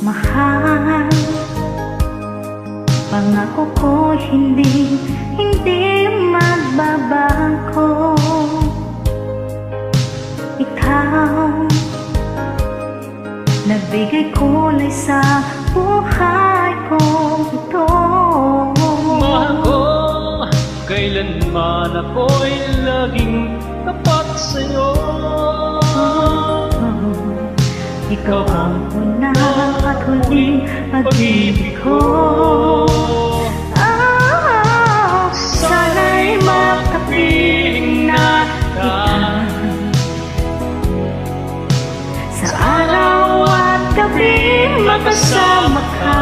mahal. Pangako ko hindi magbabago. Ikaw, nagbigay kulay sa buhay ko ito. Mahal ko, kailanman ako'y laging tapat sa'yo. Ikaw ang una at huling pag-ibig ko. Sana'y makapiling na kita sa araw at gabi, magkasama ka.